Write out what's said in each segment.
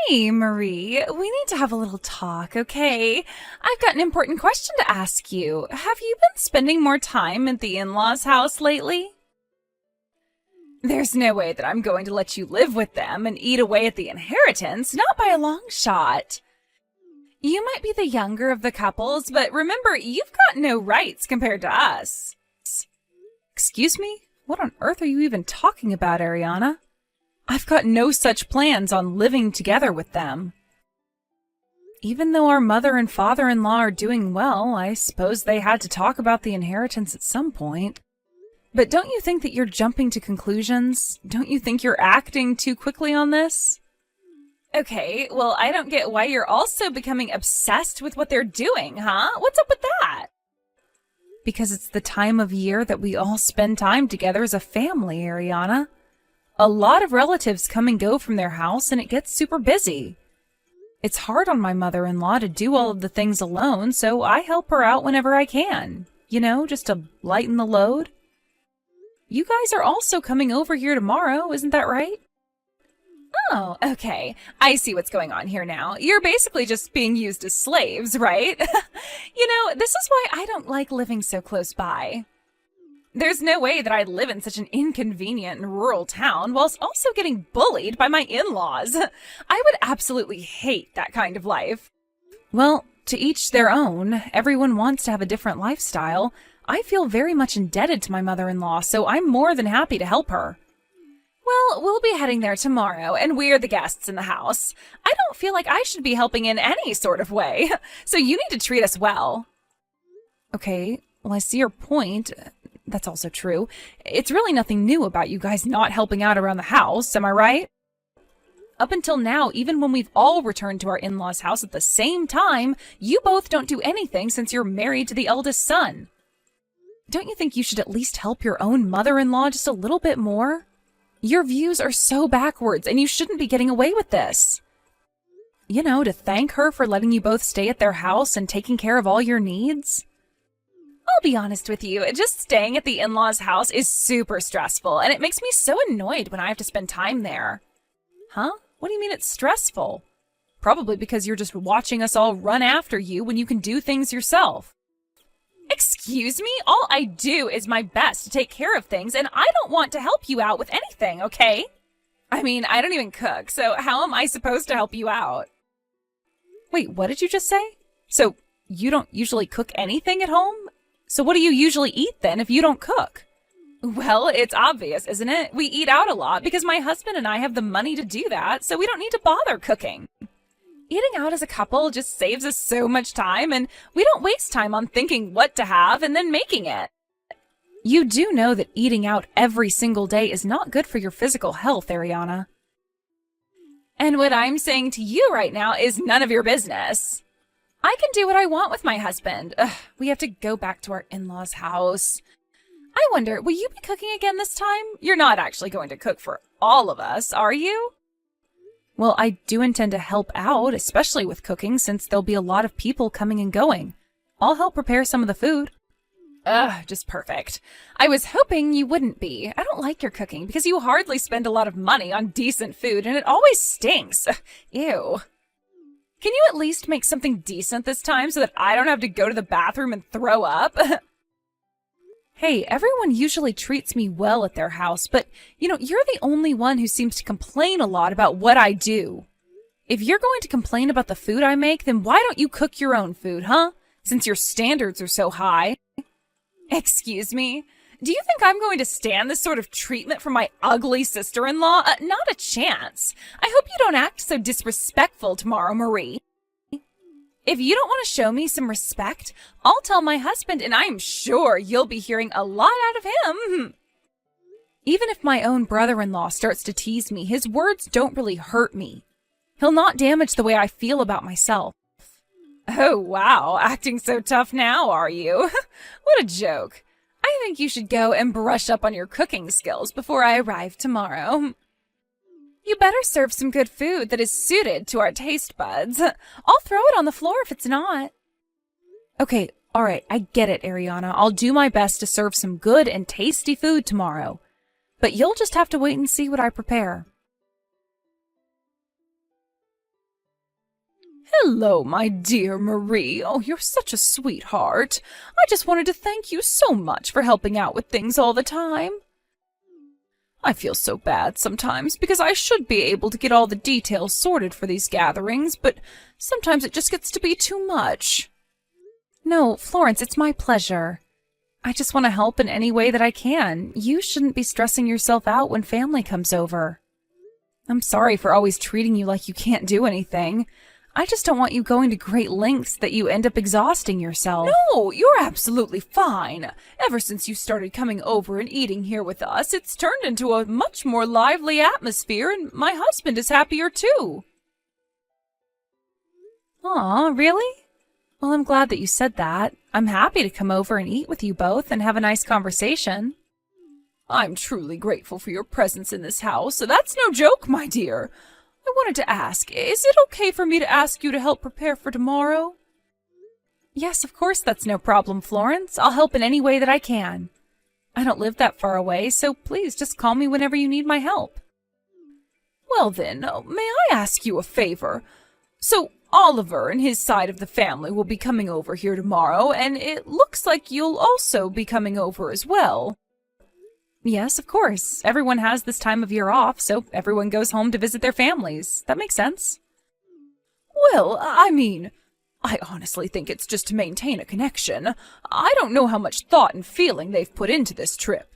Hey, Marie, we need to have a little talk, okay? I've got an important question to ask you. Have you been spending more time at the in-laws' house lately? There's no way that I'm going to let you live with them and eat away at the inheritance, not by a long shot. You might be the younger of the couples, but remember, you've got no rights compared to us. Excuse me? What on earth are you even talking about, Ariana? I've got no such plans on living together with them. Even though our mother and father-in-law are doing well, I suppose they had to talk about the inheritance at some point. But don't you think that you're jumping to conclusions? Don't you think you're acting too quickly on this? Okay, well, I don't get why you're also becoming obsessed with what they're doing, huh? What's up with that? Because it's the time of year that we all spend time together as a family, Ariana. A lot of relatives come and go from their house, and it gets super busy. It's hard on my mother-in-law to do all of the things alone, so I help her out whenever I can. You know, just to lighten the load. You guys are also coming over here tomorrow, isn't that right? Oh, okay. I see what's going on here now. You're basically just being used as slaves, right? This is why I don't like living so close by. There's no way that I'd live in such an inconvenient and rural town whilst also getting bullied by my in-laws. I would absolutely hate that kind of life. Well, to each their own. Everyone wants to have a different lifestyle. I feel very much indebted to my mother-in-law, so I'm more than happy to help her. Well, we'll be heading there tomorrow, and we're the guests in the house. I don't feel like I should be helping in any sort of way, so you need to treat us well. Okay, well, I see your point. That's also true. It's really nothing new about you guys not helping out around the house, am I right? Up until now, even when we've all returned to our in-laws' house at the same time, you both don't do anything since you're married to the eldest son. Don't you think you should at least help your own mother-in-law just a little bit more? Your views are so backwards, and you shouldn't be getting away with this. To thank her for letting you both stay at their house and taking care of all your needs? I'll be honest with you, just staying at the in-laws' house is super stressful, and it makes me so annoyed when I have to spend time there. Huh? What do you mean it's stressful? Probably because you're just watching us all run after you when you can do things yourself. Excuse me? All I do is my best to take care of things, and I don't want to help you out with anything, okay? I mean, I don't even cook, so how am I supposed to help you out? Wait, what did you just say? So, you don't usually cook anything at home? So what do you usually eat then if you don't cook? Well, it's obvious, isn't it? We eat out a lot because my husband and I have the money to do that, so we don't need to bother cooking. Eating out as a couple just saves us so much time, and we don't waste time on thinking what to have and then making it. You do know that eating out every single day is not good for your physical health, Ariana. And what I'm saying to you right now is none of your business. I can do what I want with my husband. We have to go back to our in-laws' house. I wonder, will you be cooking again this time? You're not actually going to cook for all of us, are you? Well, I do intend to help out, especially with cooking, since there'll be a lot of people coming and going. I'll help prepare some of the food. Just perfect. I was hoping you wouldn't be. I don't like your cooking because you hardly spend a lot of money on decent food, and it always stinks. Ew. Can you at least make something decent this time so that I don't have to go to the bathroom and throw up? Hey, everyone usually treats me well at their house, but, you're the only one who seems to complain a lot about what I do. If you're going to complain about the food I make, then why don't you cook your own food, huh? Since your standards are so high. Excuse me? Do you think I'm going to stand this sort of treatment from my ugly sister-in-law? Not a chance. I hope you don't act so disrespectful tomorrow, Marie. If you don't want to show me some respect, I'll tell my husband, and I'm sure you'll be hearing a lot out of him. Even if my own brother-in-law starts to tease me, his words don't really hurt me. He'll not damage the way I feel about myself. Oh, wow, acting so tough now, are you? What a joke. I think you should go and brush up on your cooking skills before I arrive tomorrow. You better serve some good food that is suited to our taste buds. I'll throw it on the floor if it's not. Okay, all right, I get it, Ariana. I'll do my best to serve some good and tasty food tomorrow. But you'll just have to wait and see what I prepare. Hello, my dear Marie. Oh, you're such a sweetheart. I just wanted to thank you so much for helping out with things all the time. I feel so bad sometimes because I should be able to get all the details sorted for these gatherings, but sometimes it just gets to be too much. No, Florence, it's my pleasure. I just want to help in any way that I can. You shouldn't be stressing yourself out when family comes over. I'm sorry for always treating you like you can't do anything. I just don't want you going to great lengths that you end up exhausting yourself. No, you're absolutely fine. Ever since you started coming over and eating here with us, it's turned into a much more lively atmosphere, and my husband is happier too. Aw, really? Well, I'm glad that you said that. I'm happy to come over and eat with you both and have a nice conversation. I'm truly grateful for your presence in this house, so that's no joke, my dear. I wanted to ask, is it okay for me to ask you to help prepare for tomorrow? Yes, of course, that's no problem, Florence. I'll help in any way that I can. I don't live that far away, so please just call me whenever you need my help. Well then, may I ask you a favor? So, Oliver and his side of the family will be coming over here tomorrow, and it looks like you'll also be coming over as well. Yes, of course. Everyone has this time of year off, so everyone goes home to visit their families. That makes sense. Well, I mean, I honestly think it's just to maintain a connection. I don't know how much thought and feeling they've put into this trip.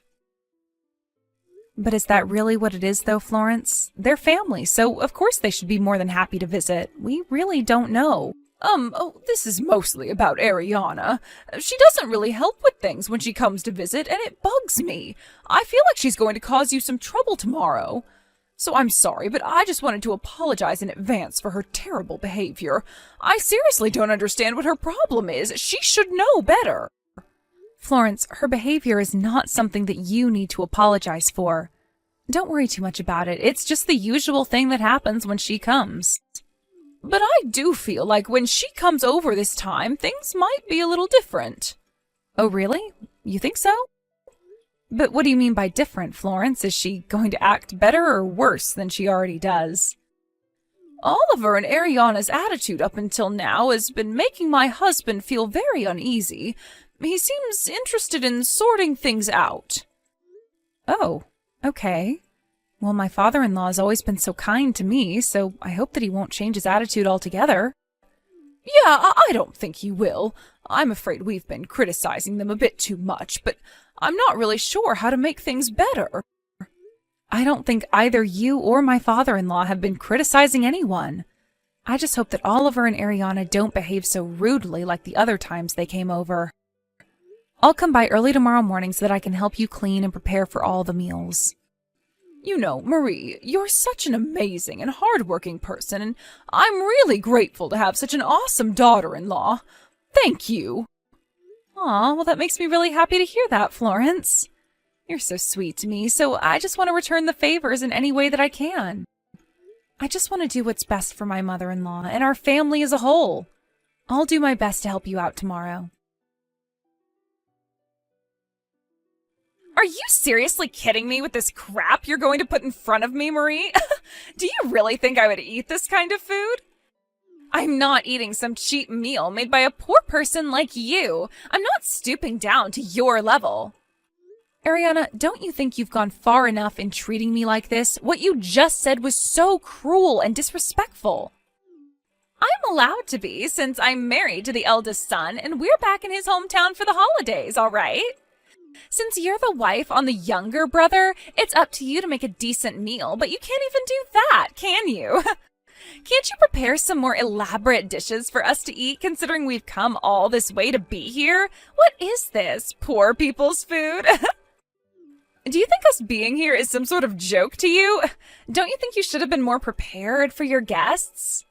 But is that really what it is, though, Florence? They're family, so of course they should be more than happy to visit. We really don't know. This is mostly about Ariana. She doesn't really help with things when she comes to visit, and it bugs me. I feel like she's going to cause you some trouble tomorrow. So I'm sorry, but I just wanted to apologize in advance for her terrible behavior. I seriously don't understand what her problem is. She should know better. Florence, her behavior is not something that you need to apologize for. Don't worry too much about it. It's just the usual thing that happens when she comes. But I do feel like when she comes over this time, things might be a little different. Oh, really? You think so? But what do you mean by different, Florence? Is she going to act better or worse than she already does? Oliver and Ariana's attitude up until now has been making my husband feel very uneasy. He seems interested in sorting things out. Oh, okay. Well, my father-in-law has always been so kind to me, so I hope that he won't change his attitude altogether. Yeah, I don't think he will. I'm afraid we've been criticizing them a bit too much, but I'm not really sure how to make things better. I don't think either you or my father-in-law have been criticizing anyone. I just hope that Oliver and Ariana don't behave so rudely like the other times they came over. I'll come by early tomorrow morning so that I can help you clean and prepare for all the meals. You know, Marie, you're such an amazing and hard-working person, and I'm really grateful to have such an awesome daughter-in-law. Thank you. Aw, well, that makes me really happy to hear that, Florence. You're so sweet to me, so I just want to return the favors in any way that I can. I just want to do what's best for my mother-in-law and our family as a whole. I'll do my best to help you out tomorrow. Are you seriously kidding me with this crap you're going to put in front of me, Marie? Do you really think I would eat this kind of food? I'm not eating some cheap meal made by a poor person like you. I'm not stooping down to your level. Ariana, don't you think you've gone far enough in treating me like this? What you just said was so cruel and disrespectful. I'm allowed to be since I'm married to the eldest son and we're back in his hometown for the holidays, all right? Since you're the wife on the younger brother, it's up to you to make a decent meal, but you can't even do that, can you? Can't you prepare some more elaborate dishes for us to eat, considering we've come all this way to be here? What is this, poor people's food? Do you think us being here is some sort of joke to you? Don't you think you should have been more prepared for your guests?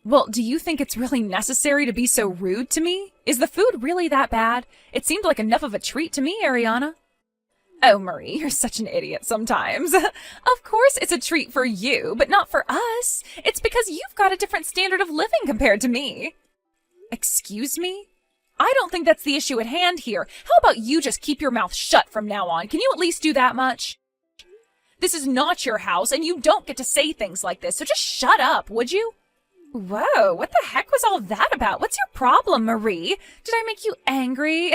Well, do you think it's really necessary to be so rude to me? Is the food really that bad? It seemed like enough of a treat to me, Ariana. Oh, Marie, you're such an idiot sometimes. Of course it's a treat for you, but not for us. It's because you've got a different standard of living compared to me. Excuse me? I don't think that's the issue at hand here. How about you just keep your mouth shut from now on? Can you at least do that much? This is not your house, and you don't get to say things like this, so just shut up, would you? Whoa, what the heck was all that about? What's your problem, Marie? Did I make you angry?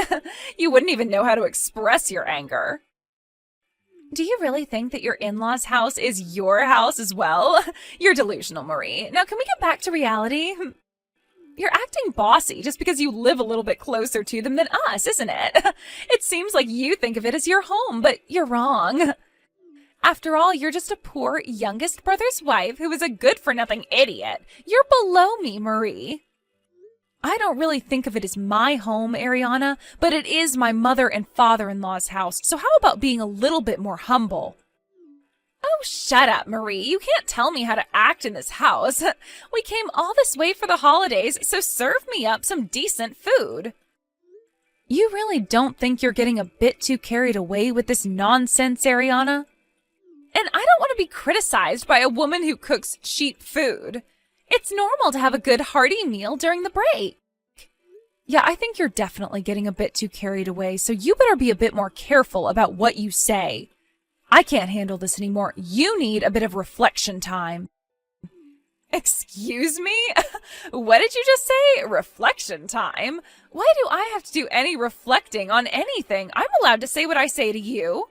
You wouldn't even know how to express your anger. Do you really think that your in-laws' house is your house as well? You're delusional, Marie. Now, can we get back to reality? You're acting bossy just because you live a little bit closer to them than us, isn't it? It seems like you think of it as your home, but you're wrong. After all, you're just a poor youngest brother's wife who is a good-for-nothing idiot. You're below me, Marie. I don't really think of it as my home, Ariana, but it is my mother and father-in-law's house, so how about being a little bit more humble? Oh, shut up, Marie. You can't tell me how to act in this house. We came all this way for the holidays, so serve me up some decent food. You really don't think you're getting a bit too carried away with this nonsense, Ariana? And I don't want to be criticized by a woman who cooks cheap food. It's normal to have a good hearty meal during the break. Yeah, I think you're definitely getting a bit too carried away, so you better be a bit more careful about what you say. I can't handle this anymore. You need a bit of reflection time. Excuse me? What did you just say? Reflection time? Why do I have to do any reflecting on anything? I'm allowed to say what I say to you.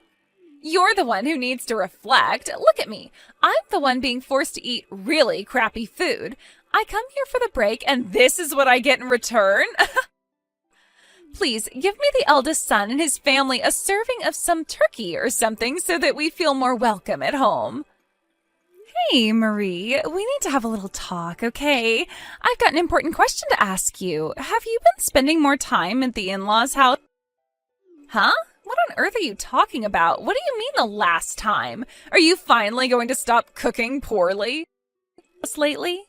You're the one who needs to reflect. Look at me. I'm the one being forced to eat really crappy food. I come here for the break, and this is what I get in return? Please, give me the eldest son and his family a serving of some turkey or something so that we feel more welcome at home. Hey, Marie, we need to have a little talk, okay? I've got an important question to ask you. Have you been spending more time at the in-laws' house? Huh? What on earth are you talking about? What do you mean the last time? Are you finally going to stop cooking poorly lately?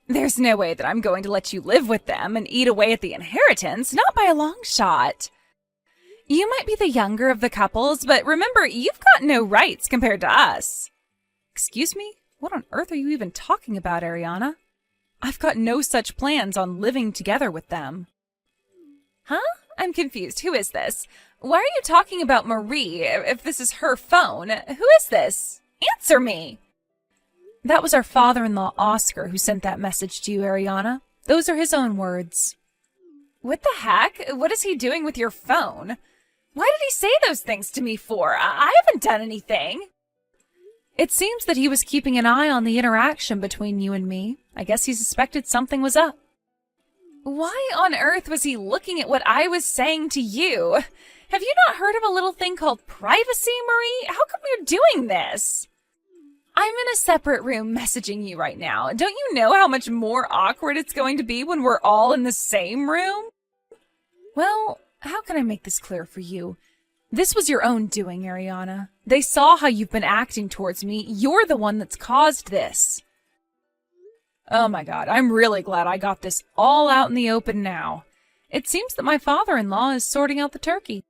There's no way that I'm going to let you live with them and eat away at the inheritance, not by a long shot. You might be the younger of the couples, but remember, you've got no rights compared to us. Excuse me? What on earth are you even talking about, Ariana? I've got no such plans on living together with them. Huh? I'm confused. Who is this? Why are you talking about Marie if this is her phone? Who is this? Answer me! That was our father-in-law, Oscar, who sent that message to you, Ariana. Those are his own words. What the heck? What is he doing with your phone? Why did he say those things to me for? I haven't done anything. It seems that he was keeping an eye on the interaction between you and me. I guess he suspected something was up. Why on earth was he looking at what I was saying to you? Have you not heard of a little thing called privacy, Marie? How come you're doing this? I'm in a separate room messaging you right now. Don't you know how much more awkward it's going to be when we're all in the same room? Well, how can I make this clear for you? This was your own doing, Ariana. They saw how you've been acting towards me. You're the one that's caused this. Oh my God, I'm really glad I got this all out in the open now. It seems that my father-in-law is sorting out the turkey.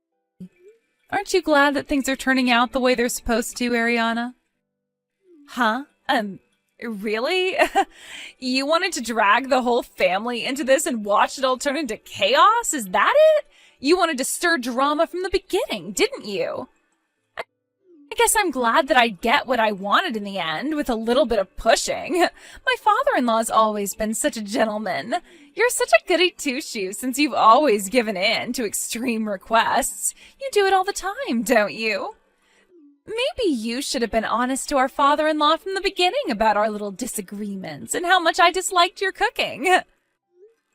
Aren't you glad that things are turning out the way they're supposed to, Ariana? Huh? Really? You wanted to drag the whole family into this and watch it all turn into chaos? Is that it? You wanted to stir drama from the beginning, didn't you? I guess I'm glad that I get what I wanted in the end, with a little bit of pushing. My father-in-law's always been such a gentleman. You're such a goody two-shoes since you've always given in to extreme requests. You do it all the time, don't you? Maybe you should have been honest to our father-in-law from the beginning about our little disagreements and how much I disliked your cooking.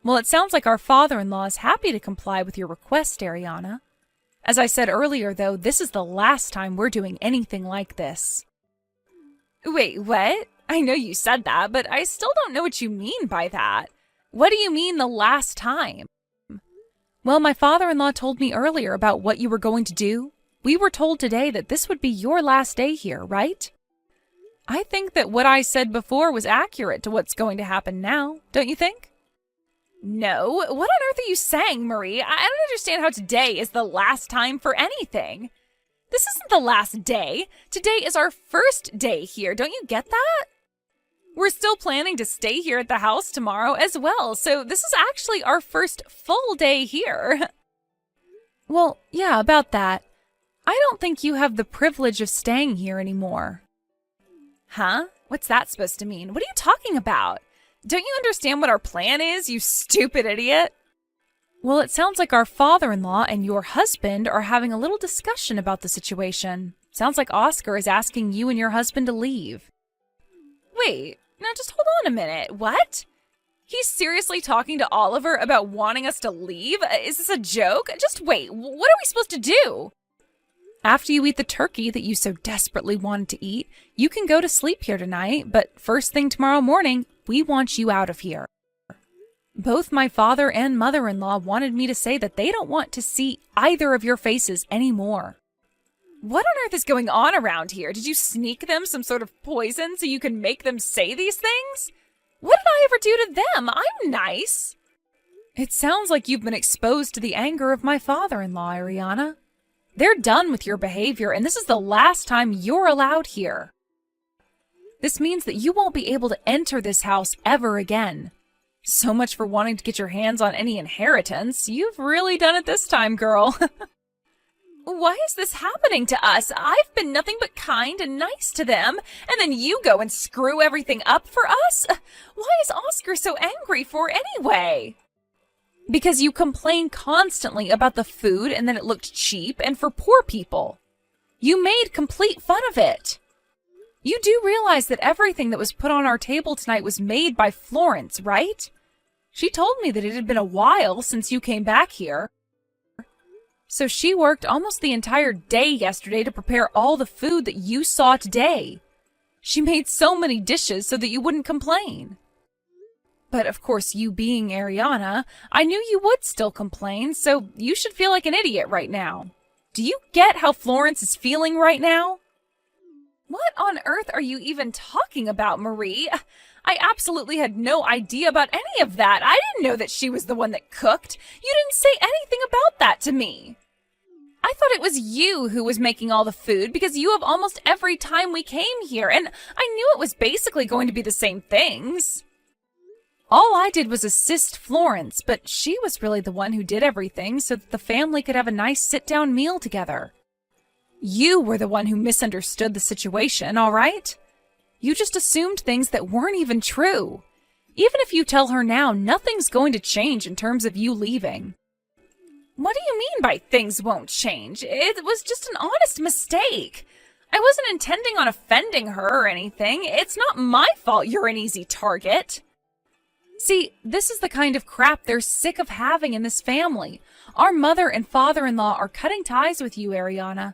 Well, it sounds like our father-in-law is happy to comply with your request, Ariana. As I said earlier, though, this is the last time we're doing anything like this. Wait, what? I know you said that, but I still don't know what you mean by that. What do you mean the last time? Well, my father-in-law told me earlier about what you were going to do. We were told today that this would be your last day here, right? I think that what I said before was accurate to what's going to happen now, don't you think? No, what on earth are you saying, Marie? I don't understand how today is the last time for anything. This isn't the last day. Today is our first day here. Don't you get that? We're still planning to stay here at the house tomorrow as well, so this is actually our first full day here. Well, yeah, about that. I don't think you have the privilege of staying here anymore. Huh? What's that supposed to mean? What are you talking about? Don't you understand what our plan is, you stupid idiot? Well, it sounds like our father-in-law and your husband are having a little discussion about the situation. Sounds like Oscar is asking you and your husband to leave. Wait, now just hold on a minute. What? He's seriously talking to Oliver about wanting us to leave? Is this a joke? Just wait, what are we supposed to do? After you eat the turkey that you so desperately wanted to eat, you can go to sleep here tonight, but first thing tomorrow morning, we want you out of here. Both my father and mother-in-law wanted me to say that they don't want to see either of your faces anymore. What on earth is going on around here? Did you sneak them some sort of poison so you can make them say these things? What did I ever do to them? I'm nice. It sounds like you've been exposed to the anger of my father-in-law, Ariana. They're done with your behavior, and this is the last time you're allowed here. This means that you won't be able to enter this house ever again. So much for wanting to get your hands on any inheritance. You've really done it this time, girl. Why is this happening to us? I've been nothing but kind and nice to them, and then you go and screw everything up for us? Why is Oscar so angry for anyway? Because you complain constantly about the food and that it looked cheap and for poor people. You made complete fun of it. You do realize that everything that was put on our table tonight was made by Florence, right? She told me that it had been a while since you came back here. So she worked almost the entire day yesterday to prepare all the food that you saw today. She made so many dishes so that you wouldn't complain. But of course, you being Ariana, I knew you would still complain, so you should feel like an idiot right now. Do you get how Florence is feeling right now? What on earth are you even talking about, Marie? I absolutely had no idea about any of that. I didn't know that she was the one that cooked. You didn't say anything about that to me. I thought it was you who was making all the food because you have almost every time we came here, and I knew it was basically going to be the same things. All I did was assist Florence, but she was really the one who did everything so that the family could have a nice sit-down meal together. You were the one who misunderstood the situation, all right? You just assumed things that weren't even true. Even if you tell her now, nothing's going to change in terms of you leaving. What do you mean by things won't change? It was just an honest mistake. I wasn't intending on offending her or anything. It's not my fault you're an easy target. See, this is the kind of crap they're sick of having in this family. Our mother and father-in-law are cutting ties with you, Ariana.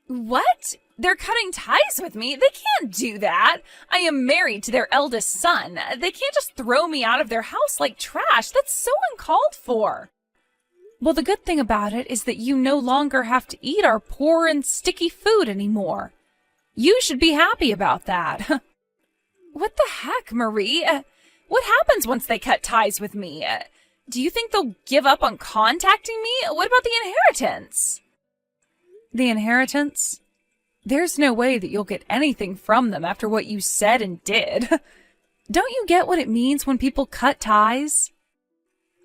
What? They're cutting ties with me? They can't do that. I am married to their eldest son. They can't just throw me out of their house like trash. That's so uncalled for. Well, the good thing about it is that you no longer have to eat our poor and sticky food anymore. You should be happy about that. What the heck, Marie? What happens once they cut ties with me? Do you think they'll give up on contacting me? What about the inheritance? The inheritance? There's no way that you'll get anything from them after what you said and did. Don't you get what it means when people cut ties?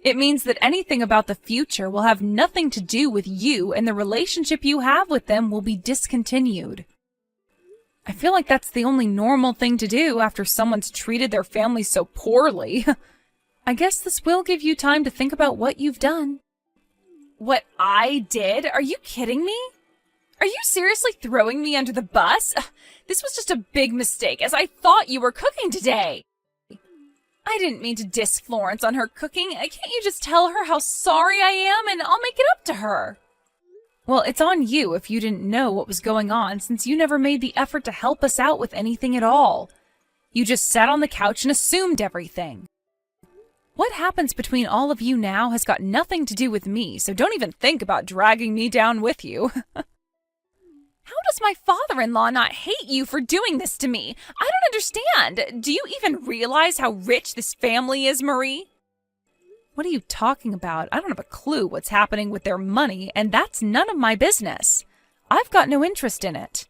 It means that anything about the future will have nothing to do with you, and the relationship you have with them will be discontinued. I feel like that's the only normal thing to do after someone's treated their family so poorly. I guess this will give you time to think about what you've done. What I did? Are you kidding me? Are you seriously throwing me under the bus? This was just a big mistake, as I thought you were cooking today. I didn't mean to diss Florence on her cooking. Can't you just tell her how sorry I am, and I'll make it up to her? Well, it's on you if you didn't know what was going on, since you never made the effort to help us out with anything at all. You just sat on the couch and assumed everything. What happens between all of you now has got nothing to do with me, so don't even think about dragging me down with you. How does my father-in-law not hate you for doing this to me? I don't understand. Do you even realize how rich this family is, Marie? What are you talking about? I don't have a clue what's happening with their money, and that's none of my business. I've got no interest in it.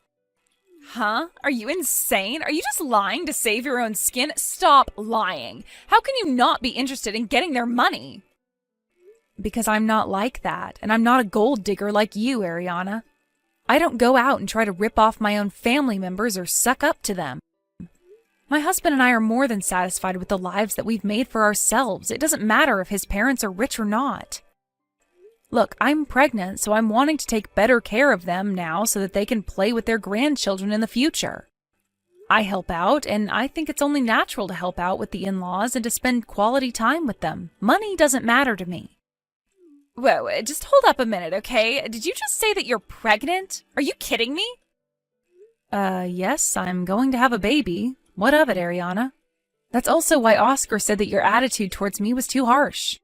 Huh? Are you insane? Are you just lying to save your own skin? Stop lying. How can you not be interested in getting their money? Because I'm not like that, and I'm not a gold digger like you, Ariana. I don't go out and try to rip off my own family members or suck up to them. My husband and I are more than satisfied with the lives that we've made for ourselves. It doesn't matter if his parents are rich or not. Look, I'm pregnant, so I'm wanting to take better care of them now so that they can play with their grandchildren in the future. I help out, and I think it's only natural to help out with the in-laws and to spend quality time with them. Money doesn't matter to me. Whoa, just hold up a minute, okay? Did you just say that you're pregnant? Are you kidding me? Yes, I'm going to have a baby. What of it, Ariana? That's also why Oscar said that your attitude towards me was too harsh.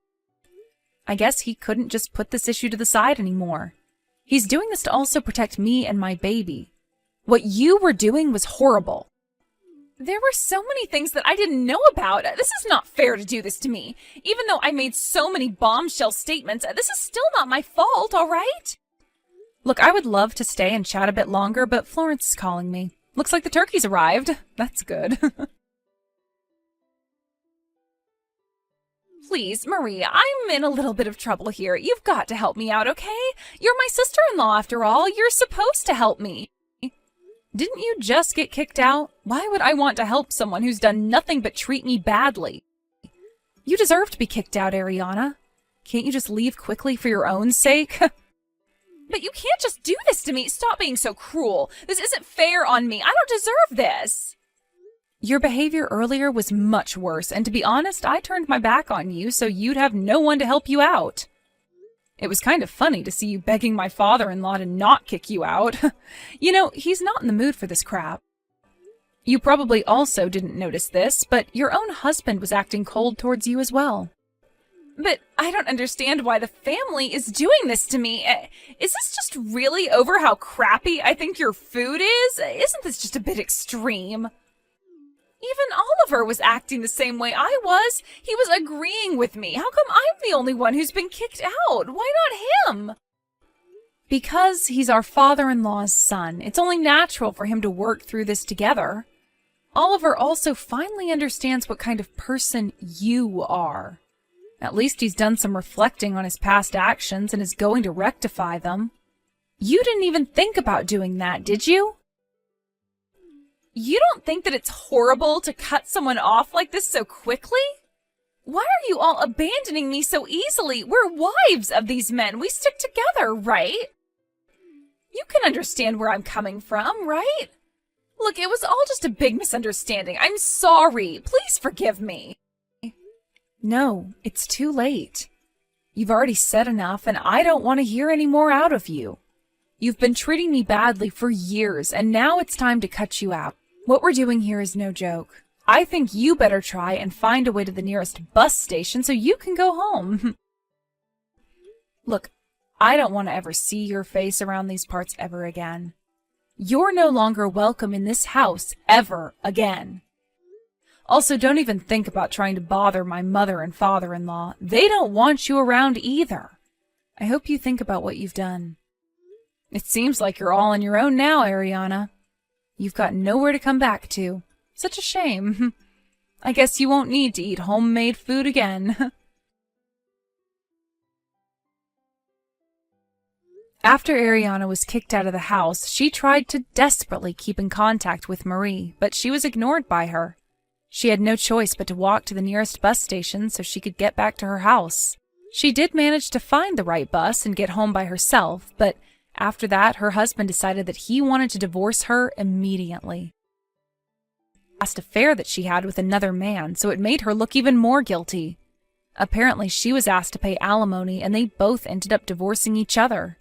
I guess he couldn't just put this issue to the side anymore. He's doing this to also protect me and my baby. What you were doing was horrible. There were so many things that I didn't know about. This is not fair to do this to me. Even though I made so many bombshell statements, this is still not my fault, all right? Look, I would love to stay and chat a bit longer, but Florence is calling me. Looks like the turkey's arrived. That's good. Please, Marie, I'm in a little bit of trouble here. You've got to help me out, okay? You're my sister-in-law, after all. You're supposed to help me. Didn't you just get kicked out? Why would I want to help someone who's done nothing but treat me badly? You deserve to be kicked out, Ariana. Can't you just leave quickly for your own sake? But you can't just do this to me. Stop being so cruel. This isn't fair on me. I don't deserve this. Your behavior earlier was much worse, and to be honest, I turned my back on you so you'd have no one to help you out. It was kind of funny to see you begging my father-in-law to not kick you out. You know, he's not in the mood for this crap. You probably also didn't notice this, but your own husband was acting cold towards you as well. But I don't understand why the family is doing this to me. Is this just really over how crappy I think your food is? Isn't this just a bit extreme? Even Oliver was acting the same way I was. He was agreeing with me. How come I'm the only one who's been kicked out? Why not him? Because he's our father-in-law's son. It's only natural for him to work through this together. Oliver also finally understands what kind of person you are. At least he's done some reflecting on his past actions and is going to rectify them. You didn't even think about doing that, did you? You don't think that it's horrible to cut someone off like this so quickly? Why are you all abandoning me so easily? We're wives of these men. We stick together, right? You can understand where I'm coming from, right? Look, it was all just a big misunderstanding. I'm sorry. Please forgive me. No, it's too late. You've already said enough, and I don't want to hear any more out of you. You've been treating me badly for years, and now it's time to cut you out. What we're doing here is no joke. I think you better try and find a way to the nearest bus station so you can go home. Look, I don't want to ever see your face around these parts ever again. You're no longer welcome in this house ever again. Also, don't even think about trying to bother my mother and father-in-law. They don't want you around either. I hope you think about what you've done. It seems like you're all on your own now, Ariana. You've got nowhere to come back to. Such a shame. I guess you won't need to eat homemade food again. After Ariana was kicked out of the house, she tried to desperately keep in contact with Marie, but she was ignored by her. She had no choice but to walk to the nearest bus station so she could get back to her house. She did manage to find the right bus and get home by herself, but after that, her husband decided that he wanted to divorce her immediately. Last affair that she had with another man, so it made her look even more guilty. Apparently, she was asked to pay alimony, and they both ended up divorcing each other.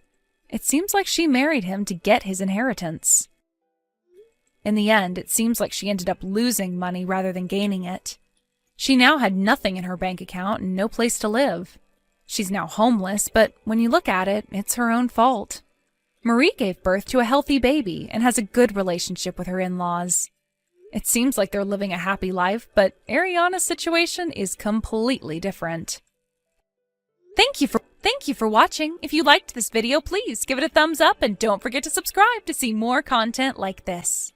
It seems like she married him to get his inheritance. In the end, it seems like she ended up losing money rather than gaining it. She now had nothing in her bank account and no place to live. She's now homeless, but when you look at it, it's her own fault. Marie gave birth to a healthy baby and has a good relationship with her in-laws. It seems like they're living a happy life, but Ariana's situation is completely different. Thank you for watching. If you liked this video, please give it a thumbs up and don't forget to subscribe to see more content like this.